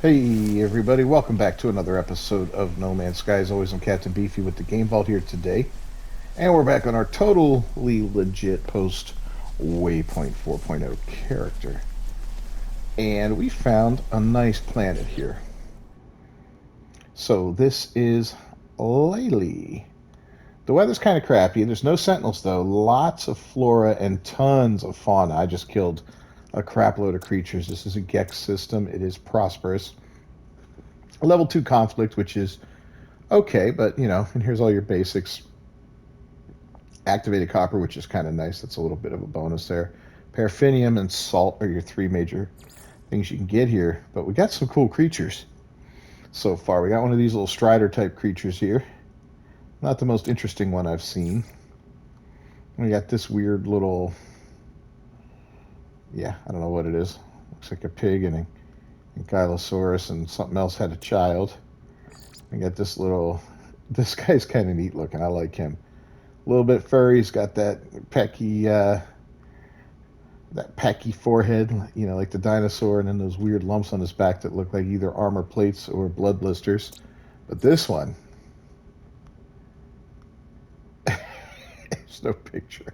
Hey everybody, welcome back to another episode of No Man's Sky. As always, I'm Captain Beefy with the Game Vault here today. And we're back on our totally legit post Waypoint 4.0 character. And we found a nice planet here. So this is Laylee. The weather's kind of crappy. There's no sentinels though. Lots of flora and tons of fauna. I just killed a crap load of creatures. This is a Gex system. It is prosperous. Level 2 conflict, which is okay, but you know, and here's all your basics. Activated copper, which is kind of nice. That's a little bit of a bonus there. Paraffinium and salt are your three major things you can get here. But we got some cool creatures so far. We got one of these little strider type creatures here. Not the most interesting one I've seen. We got this weird little, yeah, I don't know what it is. Looks like a pig and a Ankylosaurus, and something else had a child. We got this guy's kind of neat looking. I like him. A little bit furry. He's got that pecky forehead, you know, like the dinosaur, and then those weird lumps on his back that look like either armor plates or blood blisters. But this one, there's no picture.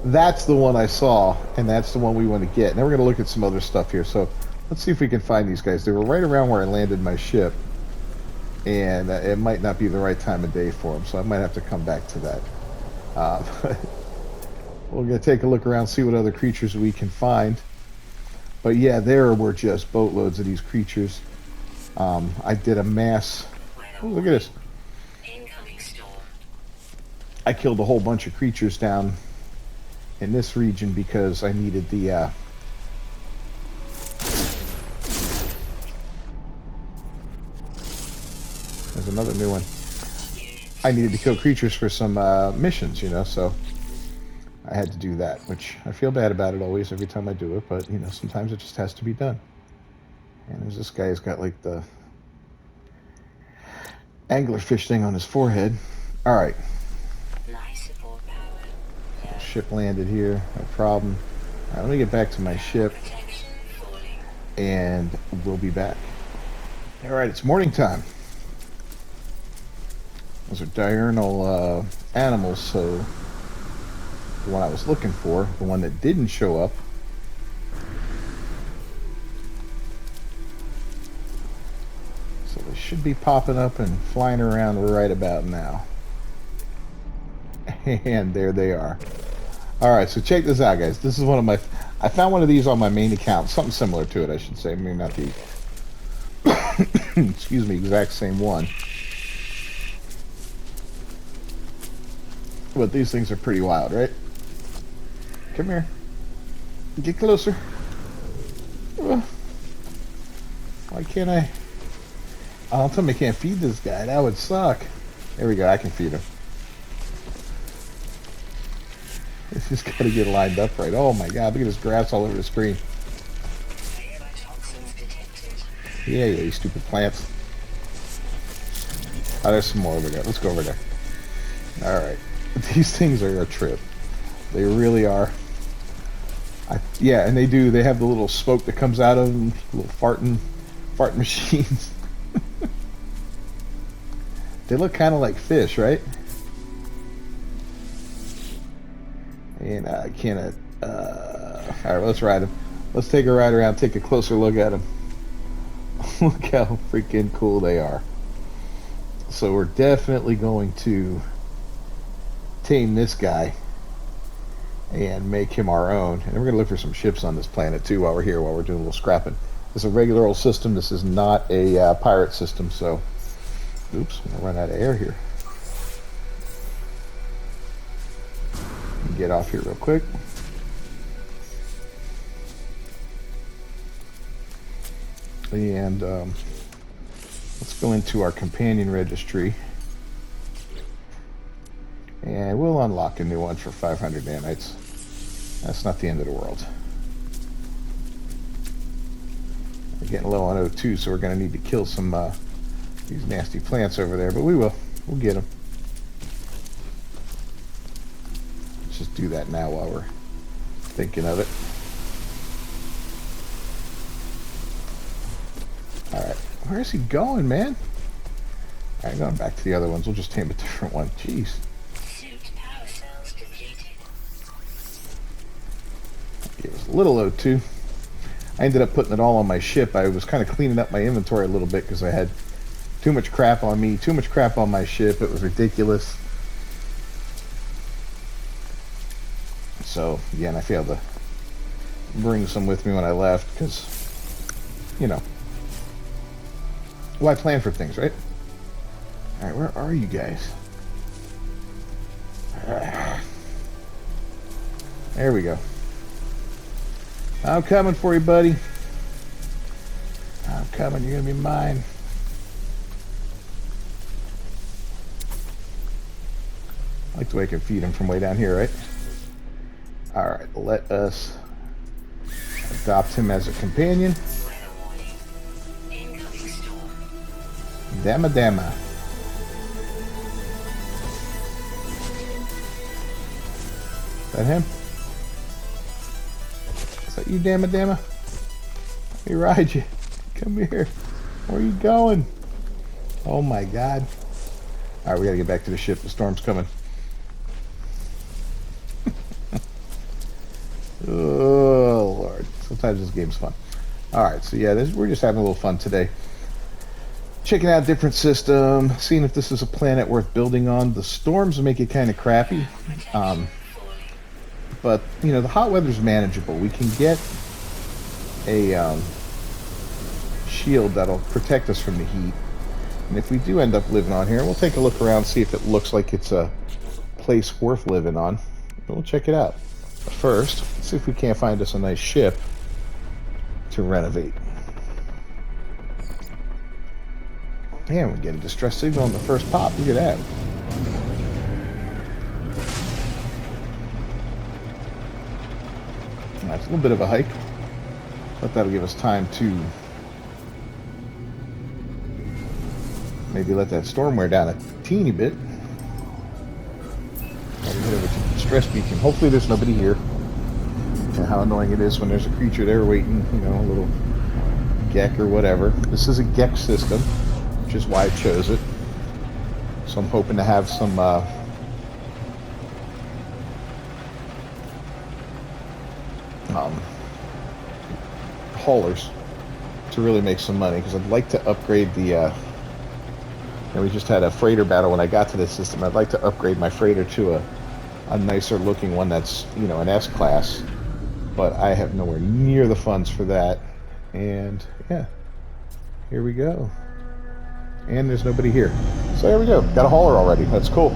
That's the one I saw, and that's the one we want to get. Now we're going to look at some other stuff here. So let's see if we can find these guys. They were right around where I landed my ship, and it might not be the right time of day for them, so I might have to come back to that. But we're going to take a look around, see what other creatures we can find. But yeah, there were just boatloads of these creatures. I did a mass... Oh, look at this. I killed a whole bunch of creatures down in this region because I needed the there's another new one. I needed to kill creatures for some missions, you know, so I had to do that, which I feel bad about it always every time I do it, but you know, sometimes it just has to be done. And there's this guy who's got like the anglerfish thing on his forehead. All right. Ship landed here, no problem. All right, let me get back to my ship, and we'll be back. All right, it's morning time. Those are diurnal animals, so the one I was looking for, the one that didn't show up, so they should be popping up and flying around right about now. And there they are. All right, so check this out, guys. This is one of my... I found one of these on my main account. Something similar to it, I should say. Maybe not the... excuse me, exact same one. But these things are pretty wild, right? Come here. Get closer. Why can't I... Oh, don't tell me I can't feed this guy. That would suck. There we go. I can feed him. It's just got to get lined up right. Oh my god, look at this grass all over the screen. Yeah, you stupid plants. Oh, there's some more over there. Let's go over there. Alright. These things are a trip. They really are. Yeah, and they have the little smoke that comes out of them. Little fart machines. They look kind of like fish, right? And I can't... Alright, let's ride him. Let's take a ride around, take a closer look at him. Look how freaking cool they are. So we're definitely going to tame this guy and make him our own. And we're going to look for some ships on this planet too while we're here, while we're doing a little scrapping. This is a regular old system. This is not a pirate system, so... Oops, I'm going to run out of air here. Get off here real quick. And let's go into our companion registry. And we'll unlock a new one for 500 nanites. That's not the end of the world. We're getting low on O2, so we're going to need to kill some these nasty plants over there, but we will. We'll get them. Just do that now while we're thinking of it. Where's he going, man? Alright, going back to the other ones. We'll just tame a different one. Jeez. Suit power cells depleted. It was a little O2. I ended up putting it all on my ship. I was kind of cleaning up my inventory a little bit because I had too much crap on me, too much crap on my ship. It was ridiculous. So, yeah, and I failed to bring some with me when I left because, you know, well, I plan for things, right? All right, where are you guys? There we go. I'm coming for you, buddy. I'm coming. You're gonna be mine. I like the way I can feed him from way down here, right? All right, let us adopt him as a companion. Dama Dama. Is that him? Is that you, Dama Dama? Let me ride you. Come here. Where are you going? Oh my God. Alright, we gotta get back to the ship. The storm's coming. Oh Lord. Sometimes this game's fun. Alright, so yeah, we're just having a little fun today. Checking out different system, seeing if this is a planet worth building on. The storms make it kind of crappy. But, you know, the hot weather's manageable. We can get a shield that'll protect us from the heat. And if we do end up living on here, we'll take a look around, see if it looks like it's a place worth living on. We'll check it out. But first, let's see if we can't find us a nice ship to renovate. Damn, we get a distress signal on the first pop. Look at that. That's a little bit of a hike, but that'll give us time to maybe let that storm wear down a teeny bit. I'll head over to the distress beacon. Hopefully there's nobody here. And how annoying it is when there's a creature there waiting, you know, a little Gek or whatever. This is a Gek system, which is why I chose it. So I'm hoping to have some haulers to really make some money, because I'd like to upgrade the you know, we just had a freighter battle when I got to this system. I'd like to upgrade my freighter to a nicer looking one that's, you know, an S-class, but I have nowhere near the funds for that. And yeah, here we go. And there's nobody here, so there we go. Got a hauler already. That's cool.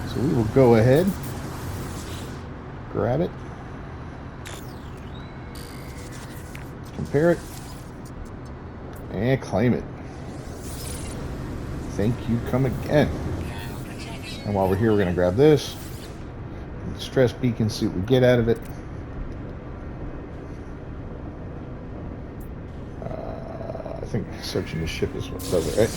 So we will go ahead, grab it, compare it, and claim it. Thank you, come again. And while we're here, we're going to grab this distress beacon, see what we get out of it. I think searching the ship is what does it, right?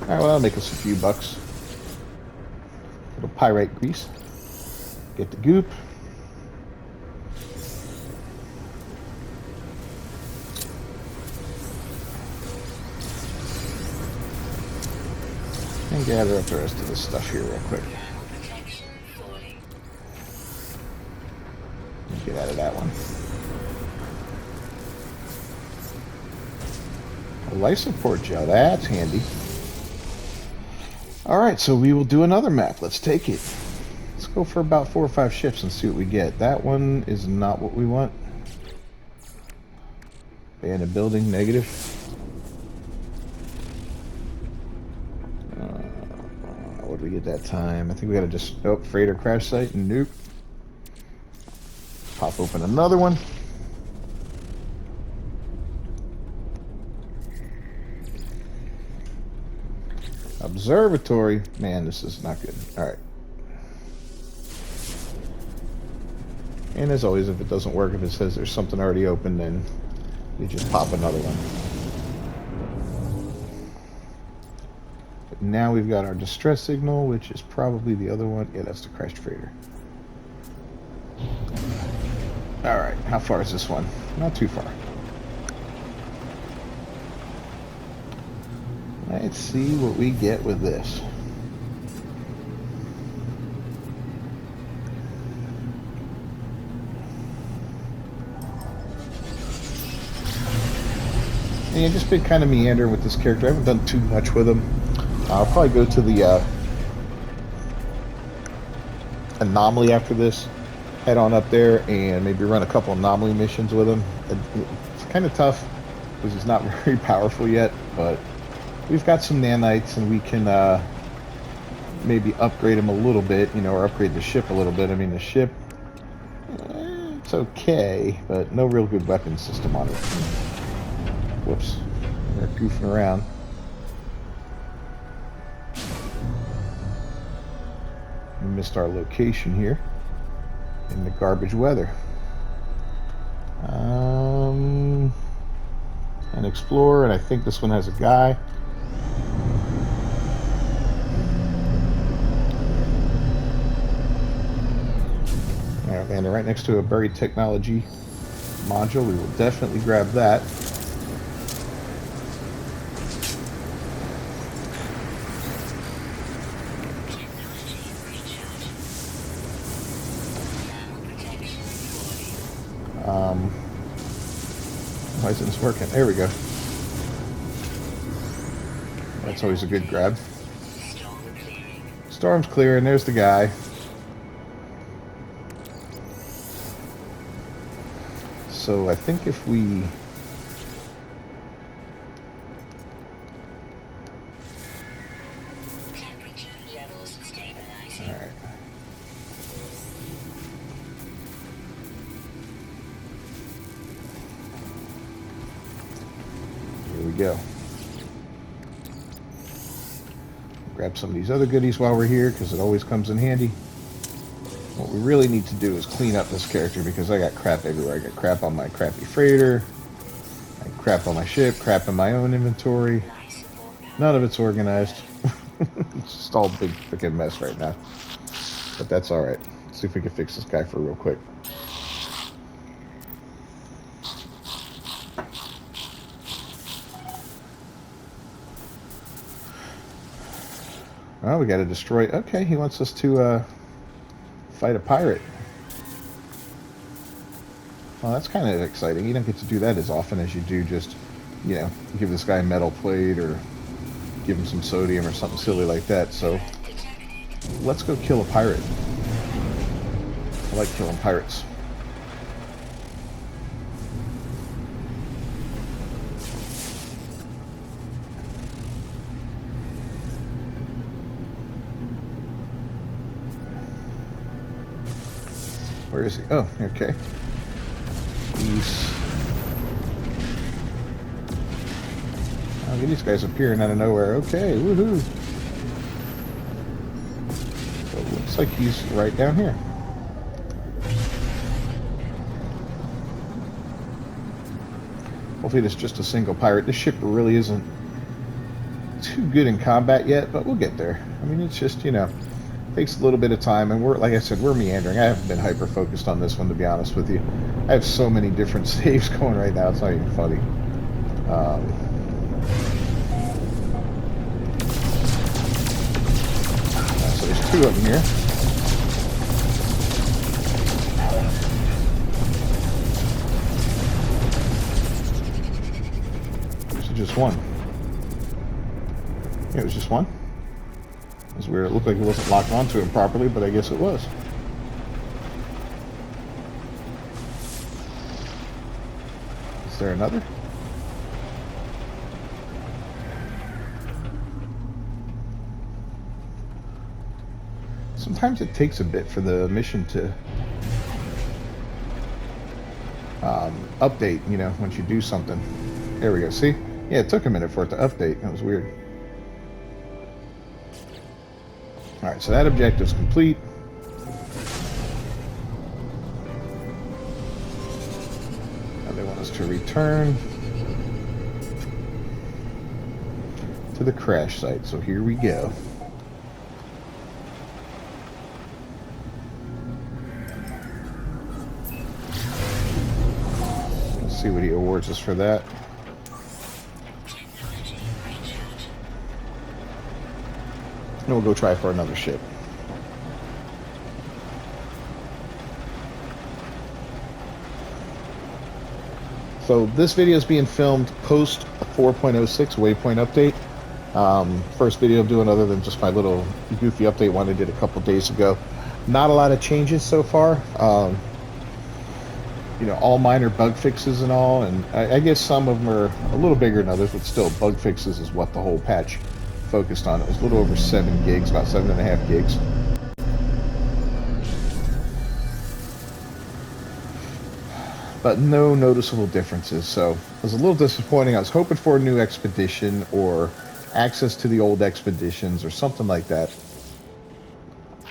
Alright, well, that'll make us a few bucks. Little pyrite grease. Get the goop. And gather up the rest of this stuff here real quick. Get out of that one. A life support gel, that's handy. Alright, so we will do another map. Let's take it. Let's go for about 4 or 5 ships and see what we get. That one is not what we want. Abandoned building, negative. What did we get that time? I think we gotta just, oh, freighter crash site, nope. Pop open another one. Observatory. Man, this is not good. Alright. And as always, if it doesn't work, if it says there's something already open, then you just pop another one. But now we've got our distress signal, which is probably the other one. Yeah, that's the crashed freighter. Alright, how far is this one? Not too far. Let's see what we get with this. And I've just been kind of meandering with this character. I haven't done too much with him. I'll probably go to the anomaly after this. Head on up there and maybe run a couple anomaly missions with him. It's kind of tough because he's not very powerful yet, but we've got some nanites and we can maybe upgrade him a little bit, you know, or upgrade the ship a little bit. I mean, the ship, it's okay, but no real good weapon system on it. Whoops, they're goofing around. We missed our location here in the garbage weather. An explorer, and I think this one has a guy. Alright, landing right next to a buried technology module. We will definitely grab that. Why isn't this working? There we go. That's always a good grab. Storm's clearing. There's the guy. So I think if we... Alright. Here we go. Grab some of these other goodies while we're here, because it always comes in handy. What we really need to do is clean up this character, because I got crap everywhere. I got crap on my crappy freighter, I got crap on my ship, crap in my own inventory. None of it's organized. It's just all a big freaking mess right now. But that's alright. Let's see if we can fix this guy for real quick. Oh, we got to destroy... Okay, he wants us to fight a pirate. Well, that's kind of exciting. You don't get to do that as often as you do just, you know, give this guy a metal plate or give him some sodium or something silly like that. So, let's go kill a pirate. I like killing pirates. Where is he? Oh, okay. Oh, these guys appearing out of nowhere. Okay, woohoo. So it looks like he's right down here. Hopefully it's just a single pirate. This ship really isn't too good in combat yet, but we'll get there. I mean, it's just, you know, takes a little bit of time, and we're, like I said, we're meandering. I haven't been hyper focused on this one, to be honest with you. I have so many different saves going right now, it's not even funny. So there's two of them here. This is just one. Yeah, it was just one. It was weird. It looked like it wasn't locked onto him properly, but I guess it was. Is there another? Sometimes it takes a bit for the mission to update, you know, once you do something. There we go. See? Yeah, it took a minute for it to update. That was weird. Alright, so that objective's complete. Now they want us to return to the crash site. So here we go. See what he awards us for that. Technology recharge. And we'll go try for another ship. So this video is being filmed post 4.06 waypoint update. First video I'm doing other than just my little goofy update one I did a couple days ago. Not a lot of changes so far. You know, all minor bug fixes and all, and I guess some of them are a little bigger than others, but still, bug fixes is what the whole patch focused on. It was a little over 7 gigs, about 7.5 gigs. But no noticeable differences, so it was a little disappointing. I was hoping for a new expedition or access to the old expeditions or something like that.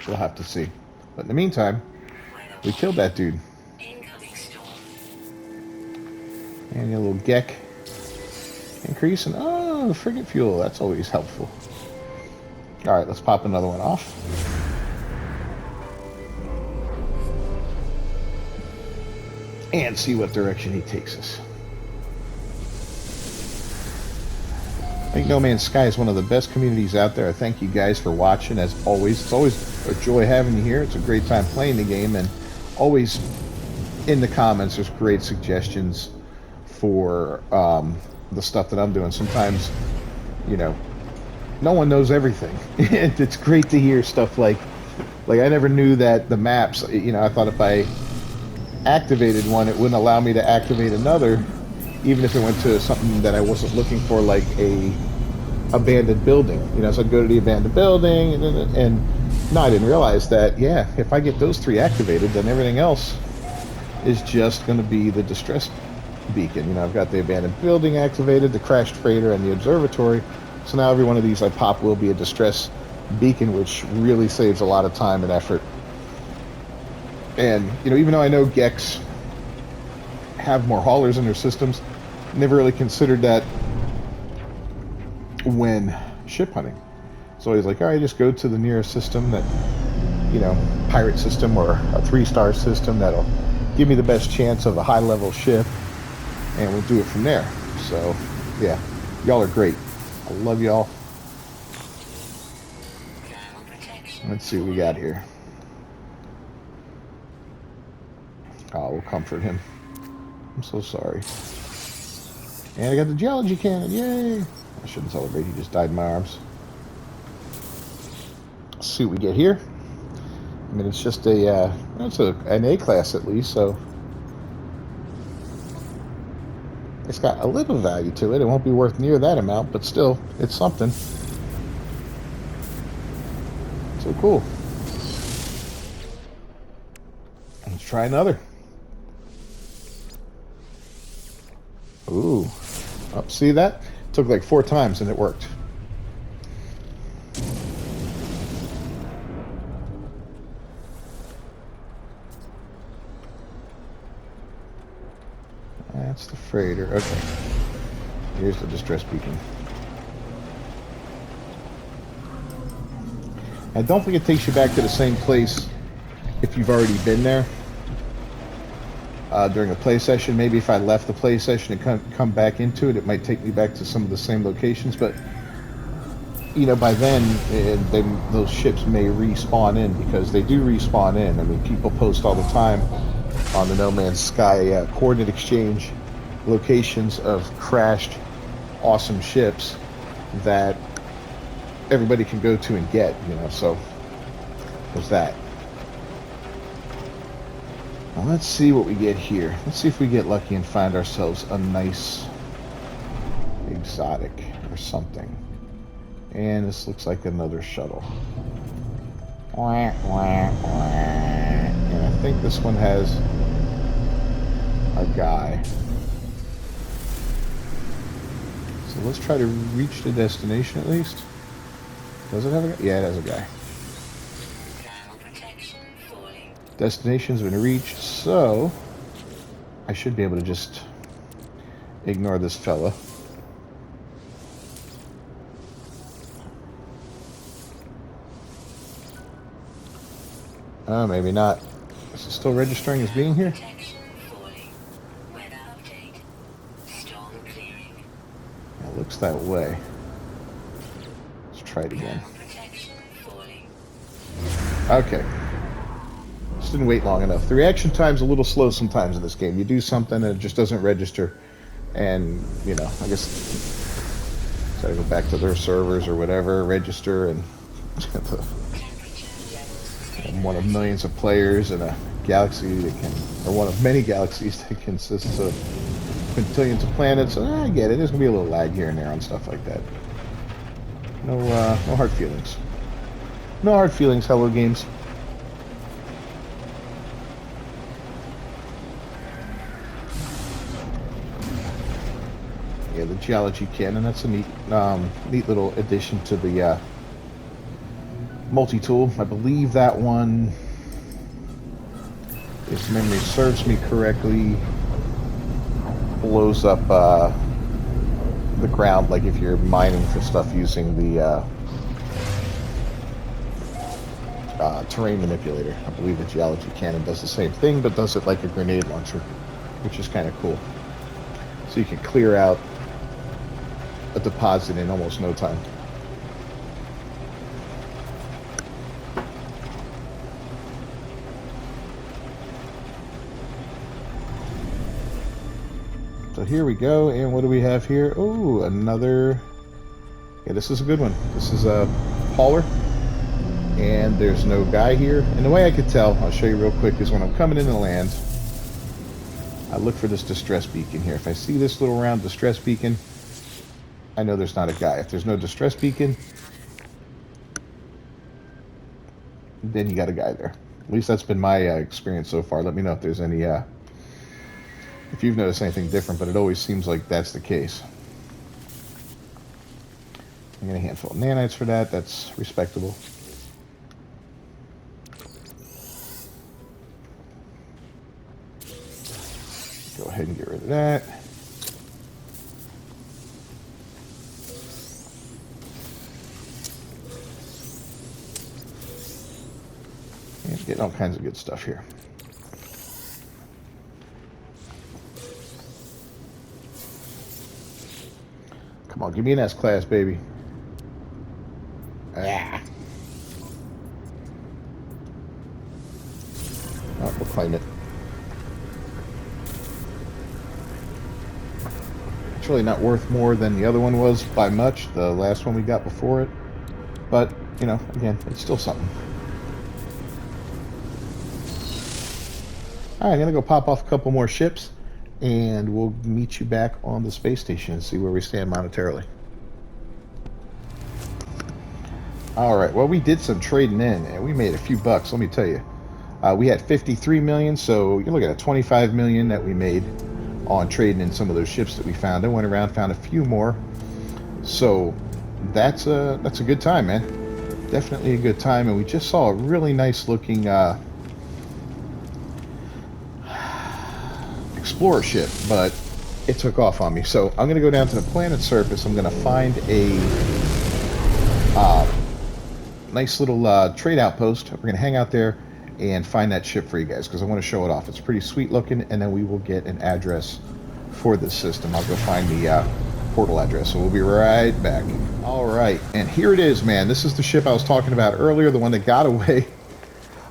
We'll have to see. But in the meantime, we killed that dude. Incoming storm. And a little Gek increase, and oh, the frigate fuel, that's always helpful. Alright, let's pop another one off. And see what direction he takes us. I think No Man's Sky is one of the best communities out there. I thank you guys for watching, as always. It's always a joy having you here. It's a great time playing the game, and always in the comments there's great suggestions for the stuff that I'm doing. Sometimes, you know, no one knows everything. It's great to hear stuff like I never knew that the maps, you know, I thought if I activated one, it wouldn't allow me to activate another, even if it went to something that I wasn't looking for, like a abandoned building. You know, so I'd go to the abandoned building, and no, I didn't realize that, yeah, if I get those 3 activated, then everything else is just going to be the distress beacon. You know, I've got the abandoned building activated, the crashed freighter, and the observatory. So now every one of these I pop will be a distress beacon, which really saves a lot of time and effort. And, you know, even though I know Geks have more haulers in their systems, never really considered that when ship hunting. It's always like, all right, just go to the nearest system that, you know, pirate system or a 3-star system that'll give me the best chance of a high-level ship, and we'll do it from there. So, yeah, y'all are great. I love y'all. Thermal protection. Let's see what we got here. Oh, we'll comfort him. I'm so sorry. And I got the geology cannon. Yay! I shouldn't celebrate. He just died in my arms. Let's see what we get here. I mean, it's just an A class at least, so it's got a little value to it. It won't be worth near that amount, but still, it's something. So cool. Let's try another. Ooh. Oh, see that? Took like 4 times and it worked. That's the freighter. Okay. Here's the distress beacon. And don't think it takes you back to the same place if you've already been there. During a play session, maybe if I left the play session and come back into it, it might take me back to some of the same locations. But you know, by then, those ships may respawn in, because they do respawn in. I mean, people post all the time on the No Man's Sky coordinate exchange locations of crashed, awesome ships that everybody can go to and get. You know, so there's that. Well, let's see what we get here. Let's see if we get lucky and find ourselves a nice exotic or something. And this looks like another shuttle. And I think this one has a guy. So let's try to reach the destination at least. Does it have a guy? Yeah, it has a guy. Destination's been reached, so I should be able to just ignore this fella. Maybe not. Is it still registering as being here? looks that way. Let's try it again. Thermal protection falling. Okay. Just didn't wait long enough. The reaction time's a little slow sometimes in this game. You do something and it just doesn't register. And, you know, I guess gotta go back to their servers or whatever, register, and I'm one of millions of players in a galaxy that can, or one of many galaxies that consists of quintillions of planets. So I get it. There's gonna be a little lag here and there on stuff like that. No hard feelings. No hard feelings, Hello Games. Yeah, the geology cannon. That's a neat little addition to the multi-tool. I believe that one, if memory serves me correctly, blows up the ground, like if you're mining for stuff using the terrain manipulator. I believe the geology cannon does the same thing, but does it like a grenade launcher, which is kind of cool. So you can clear out a deposit in almost no time. So here we go, and what do we have here? Oh, another... Yeah, this is a good one. This is a hauler, and there's no guy here. And the way I could tell, I'll show you real quick, is when I'm coming into land, I look for this distress beacon here. If I see this little round distress beacon, I know there's not a guy. If there's no distress beacon, then you got a guy there. At least that's been my experience so far. Let me know if there's any, if you've noticed anything different, but it always seems like that's the case. I get a handful of nanites for that. That's respectable. Go ahead and get rid of that. And getting all kinds of good stuff here. Come on, give me an S-class, baby. Ah. Oh, we'll claim it. It's really not worth more than the other one was by much, the last one we got before it. But, you know, again, it's still something. Alright, I'm going to go pop off a couple more ships, and we'll meet you back on the space station and see where we stand monetarily. Alright, well, we did some trading in, and we made a few bucks, let me tell you. We had 53 million, so you're looking at 25 million that we made on trading in some of those ships that we found. I went around, found a few more. So that's a good time, man. Definitely a good time, and we just saw a really nice looking explorer ship, but it took off on me. So I'm going to go down to the planet's surface. I'm going to find a nice little trade outpost. We're going to hang out there and find that ship for you guys because I want to show it off. It's pretty sweet looking, and then we will get an address for this system. I'll go find the portal address, so we'll be right back. All right, and here it is, man. This is the ship I was talking about earlier, the one that got away.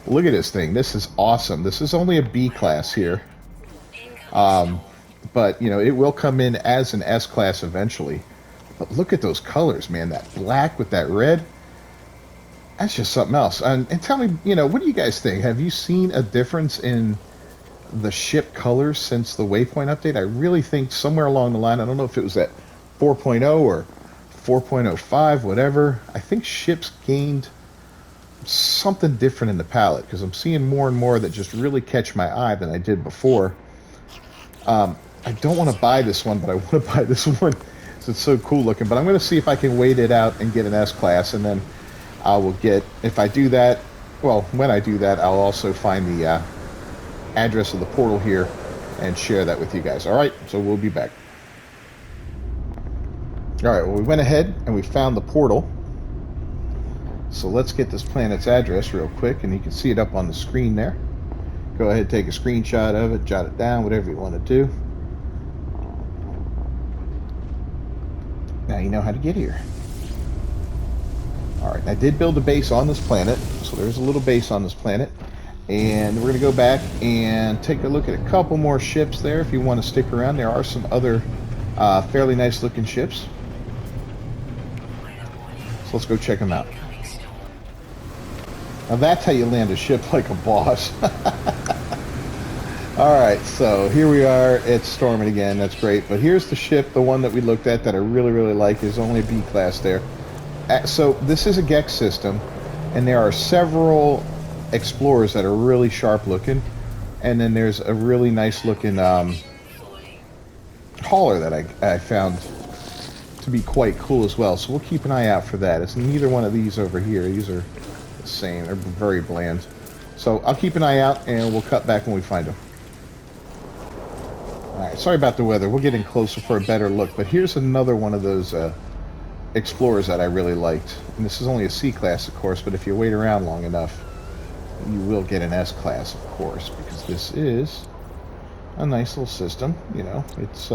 Look at this thing. This is awesome. This is only a B class here. But, you know, it will come in as an S class eventually. But look at those colors, man. That black with that red. That's just something else. And tell me, you know, what do you guys think? Have you seen a difference in the ship colors since the Waypoint update? I really think somewhere along the line, I don't know if it was at 4.0 or 4.05, whatever. I think ships gained something different in the palette because I'm seeing more and more that just really catch my eye than I did before. I don't want to buy this one, but I want to buy this one because it's so cool looking. But I'm going to see if I can wait it out and get an S-Class, and then I will get, if I do that, well, when I do that, I'll also find the address of the portal here and share that with you guys. All right, so we'll be back. All right, well, we went ahead and we found the portal. So let's get this planet's address real quick, and you can see it up on the screen there. Go ahead, take a screenshot of it, jot it down, whatever you want to do. Now you know how to get here. Alright, I did build a base on this planet, so there's a little base on this planet. And we're going to go back and take a look at a couple more ships there if you want to stick around. There are some other fairly nice looking ships. So let's go check them out. Now that's how you land a ship like a boss. Alright, so here we are. It's storming again. That's great. But here's the ship, the one that we looked at that I really, really like. There's only a B class there. So this is a Gex system, and there are several explorers that are really sharp looking, and then there's a really nice looking hauler that I found to be quite cool as well. So we'll keep an eye out for that. It's neither one of these over here. These are the same. They're very bland. So I'll keep an eye out, and we'll cut back when we find them. Alright, sorry about the weather. We'll get in closer for a better look, but here's another one of those explorers that I really liked. And this is only a C class, of course, but if you wait around long enough, you will get an S class, of course, because this is a nice little system. You know, it's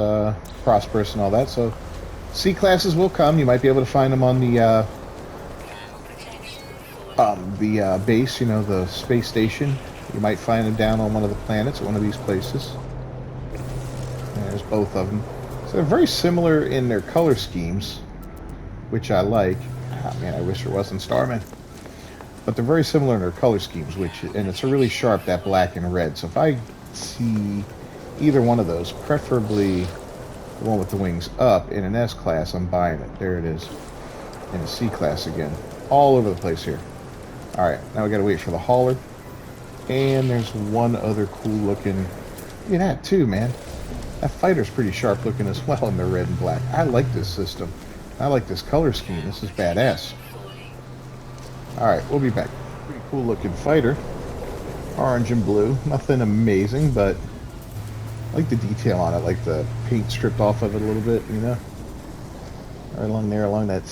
prosperous and all that. So C classes will come. You might be able to find them on the base, you know, the space station. You might find them down on one of the planets at one of these places. And there's both of them. So they're very similar in their color schemes, which I like. Oh, man, I wish it wasn't Starman. But they're very similar in their color schemes, and it's a really sharp, that black and red. So if I see either one of those, preferably the one with the wings up in an S class, I'm buying it. There it is. In a C class again. All over the place here. Alright, now we gotta wait for the hauler. And there's one other cool looking... Look at that too, man. That fighter's pretty sharp looking as well in the red and black. I like this system. I like this color scheme. This is badass. Alright, we'll be back. Pretty cool looking fighter. Orange and blue. Nothing amazing, but I like the detail on it. Like the paint stripped off of it a little bit, you know? Right along there, along that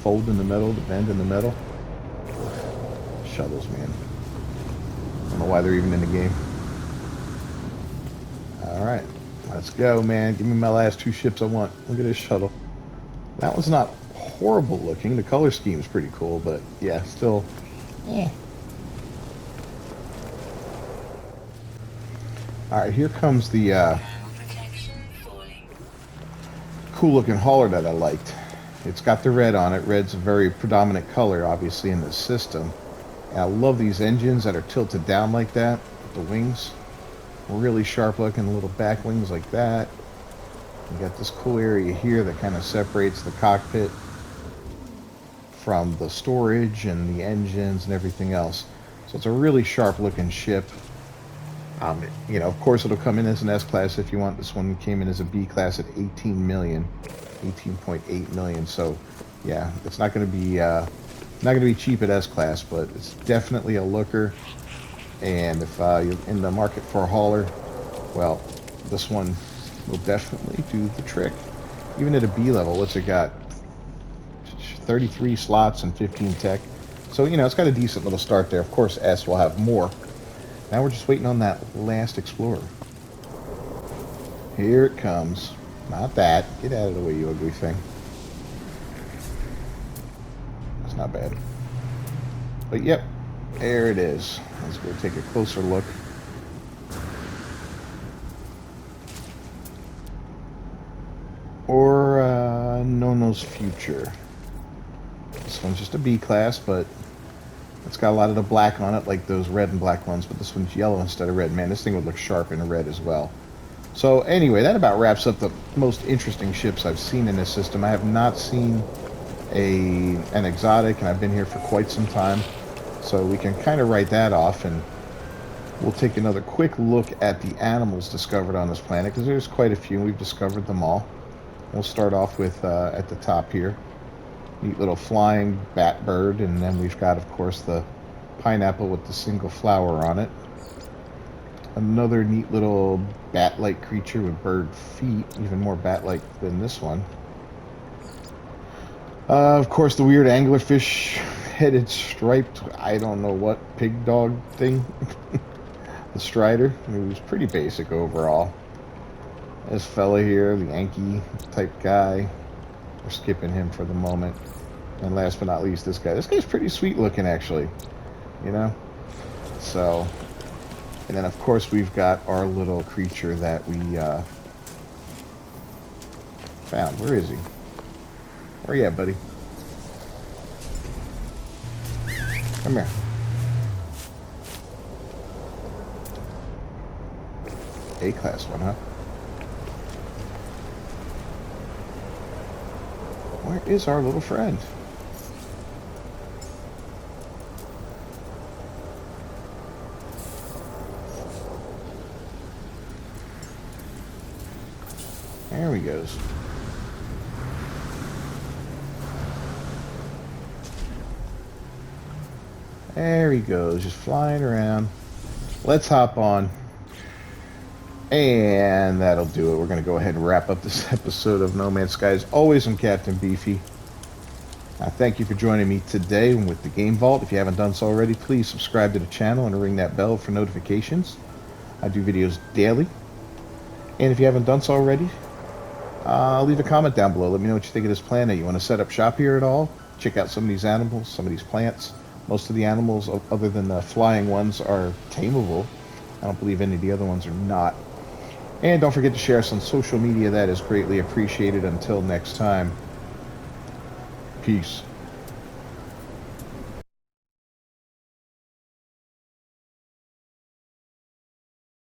fold in the middle, the bend in the middle. Shuttles, man. I don't know why they're even in the game. Alright, let's go, man. Give me my last two ships I want. Look at this shuttle. That was not horrible looking. The color scheme is pretty cool, but yeah, still, eh. Alright, here comes the cool looking hauler that I liked. It's got the red on it. Red's a very predominant color, obviously, in this system. And I love these engines that are tilted down like that, with the wings. Really sharp looking little back wings like that. You got this cool area here that kind of separates the cockpit from the storage and the engines and everything else. So it's a really sharp looking ship. You know, of course it'll come in as an S class if you want. This one came in as a B class at 18 million, 18.8 million. So yeah, it's not going to be cheap at S class, but it's definitely a looker. And if you're in the market for a hauler, well, this one will definitely do the trick. Even at a B level, what's it got? 33 slots and 15 tech. So, you know, it's got a decent little start there. Of course, S will have more. Now we're just waiting on that last explorer. Here it comes. Not that. Get out of the way, you ugly thing. That's not bad. But, yep. There it is. Let's go take a closer look. Or Nono's Future. This one's just a B class, but it's got a lot of the black on it, like those red and black ones, but this one's yellow instead of red. Man, this thing would look sharp in red as well. So anyway, that about wraps up the most interesting ships I've seen in this system. I have not seen an exotic, and I've been here for quite some time. So we can kind of write that off, and we'll take another quick look at the animals discovered on this planet, because there's quite a few, and we've discovered them all. We'll start off with, at the top here, neat little flying bat bird, and then we've got, of course, the pineapple with the single flower on it. Another neat little bat-like creature with bird feet, even more bat-like than this one. Of course, the weird anglerfish-headed striped, I don't know what, pig dog thing. The strider. I mean, it was pretty basic overall. This fella here, the Yankee type guy. We're skipping him for the moment. And last but not least, this guy. This guy's pretty sweet looking, actually. You know? So, and then of course we've got our little creature that we found. Where is he? Where you at, buddy? Come here. A-class one, huh? Where is our little friend? There he goes. There he goes, just flying around. Let's hop on. And that'll do it. We're going to go ahead and wrap up this episode of No Man's Sky. As always, I'm Captain Beefy. Thank you for joining me today with the Game Vault. If you haven't done so already, please subscribe to the channel and ring that bell for notifications. I do videos daily. And if you haven't done so already, leave a comment down below. Let me know what you think of this planet. You want to set up shop here at all? Check out some of these animals, some of these plants. Most of the animals, other than the flying ones, are tameable. I don't believe any of the other ones are not. And don't forget to share us on social media. That is greatly appreciated. Until next time, peace.